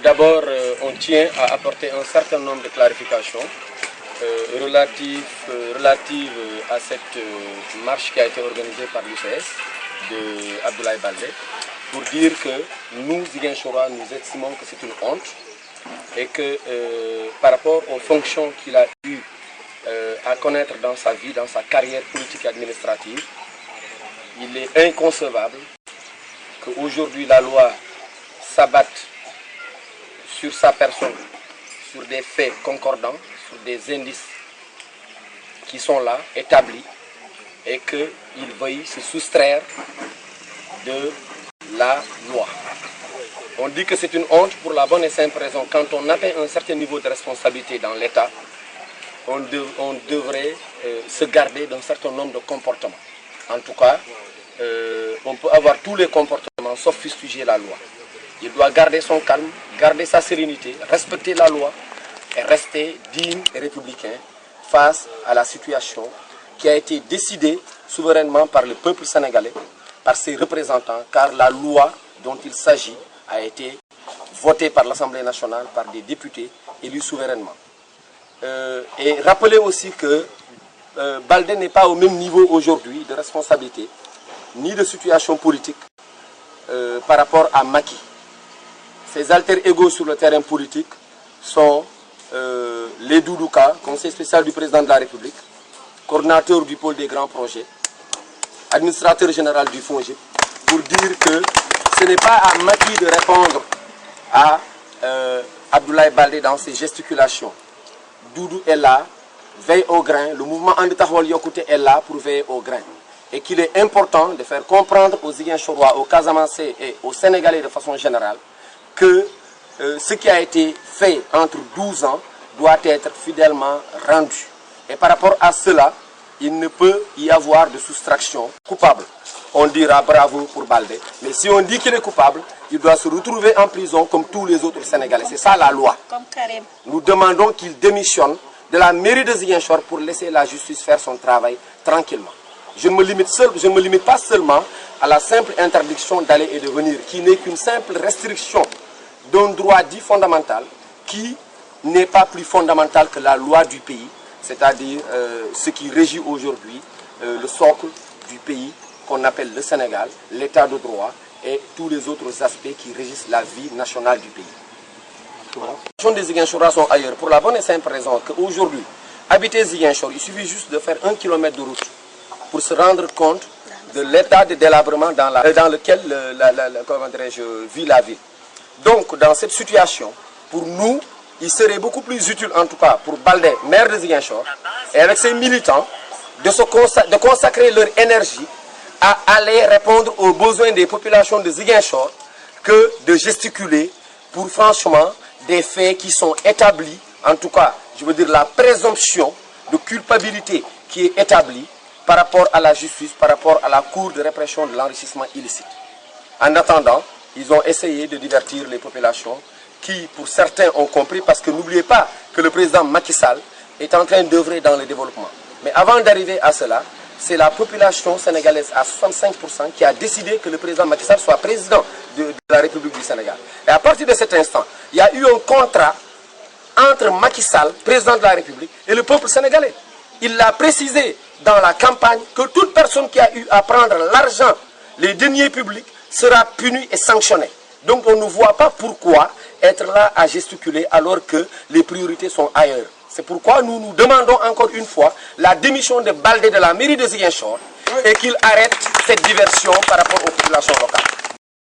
D'abord, on tient à apporter un certain nombre de clarifications relatives à cette marche qui a été organisée par l'UCS de Abdoulaye Baldé, pour dire que nous, Ziguinchorois, nous estimons que c'est une honte et que par rapport aux fonctions qu'il a eu à connaître dans sa vie, dans sa carrière politique et administrative, il est inconcevable qu'aujourd'hui la loi s'abatte sur sa personne, sur des faits concordants, sur des indices qui sont là, établis, et qu'il veuille se soustraire de la loi. On dit que c'est une honte pour la bonne et simple raison. Quand on atteint un certain niveau de responsabilité dans l'État, on devrait se garder d'un certain nombre de comportements. En tout cas, on peut avoir tous les comportements sauf fustiger la loi. Il doit garder son calme, garder sa sérénité, respecter la loi et rester digne et républicain face à la situation qui a été décidée souverainement par le peuple sénégalais, par ses représentants, car la loi dont il s'agit a été votée par l'Assemblée nationale, par des députés élus souverainement. Et rappeler aussi que Baldé n'est pas au même niveau aujourd'hui de responsabilité, ni de situation politique par rapport à Macky. Ses alter égaux sur le terrain politique sont les Doudouka, conseiller spécial du président de la République, coordinateur du pôle des grands projets, administrateur général du FONGIP, pour dire que ce n'est pas à Macky de répondre à Abdoulaye Baldé dans ses gesticulations. Doudou est là, veille au grain, le mouvement Andi Taxawal Yokkute est là pour veiller au grain. Et qu'il est important de faire comprendre aux Ziguinchorois, aux Casamançais et aux Sénégalais de façon générale que ce qui a été fait entre 12 ans doit être fidèlement rendu. Et par rapport à cela, il ne peut y avoir de soustraction coupable. On dira bravo pour Baldé, mais si on dit qu'il est coupable, il doit se retrouver en prison comme tous les autres Sénégalais. C'est ça la loi. Comme Karim. Nous demandons qu'il démissionne de la mairie de Ziguinchor pour laisser la justice faire son travail tranquillement. Je ne me limite pas seulement à la simple interdiction d'aller et de venir, qui n'est qu'une simple restriction d'un droit dit fondamental, qui n'est pas plus fondamental que la loi du pays, c'est-à-dire ce qui régit aujourd'hui le socle du pays qu'on appelle le Sénégal, l'état de droit et tous les autres aspects qui régissent la vie nationale du pays. Les questions des Ziguinchorois sont ailleurs, pour la bonne et simple raison qu'aujourd'hui, habiter Ziguinchor, il suffit juste de faire 1 kilomètre de route pour se rendre compte de l'état de délabrement dans lequel vit la ville. Donc, dans cette situation, pour nous, il serait beaucoup plus utile, en tout cas pour Baldé, maire de Ziguinchor, et avec ses militants, de consacrer leur énergie à aller répondre aux besoins des populations de Ziguinchor que de gesticuler pour franchement des faits qui sont établis, en tout cas, je veux dire la présomption de culpabilité qui est établie par rapport à la justice, par rapport à la Cour de répression de l'enrichissement illicite. En attendant, ils ont essayé de divertir les populations qui, pour certains, ont compris, parce que n'oubliez pas que le président Macky Sall est en train d'œuvrer dans le développement. Mais avant d'arriver à cela, c'est la population sénégalaise à 65% qui a décidé que le président Macky Sall soit président de la République du Sénégal. Et à partir de cet instant, il y a eu un contrat entre Macky Sall, président de la République, et le peuple sénégalais. Il l'a précisé dans la campagne que toute personne qui a eu à prendre l'argent, les deniers publics, sera punie et sanctionnée. Donc on ne voit pas pourquoi être là à gesticuler alors que les priorités sont ailleurs. C'est pourquoi nous nous demandons encore une fois la démission de Baldé de la mairie de Ziguinchor et qu'il arrête cette diversion par rapport aux populations locales.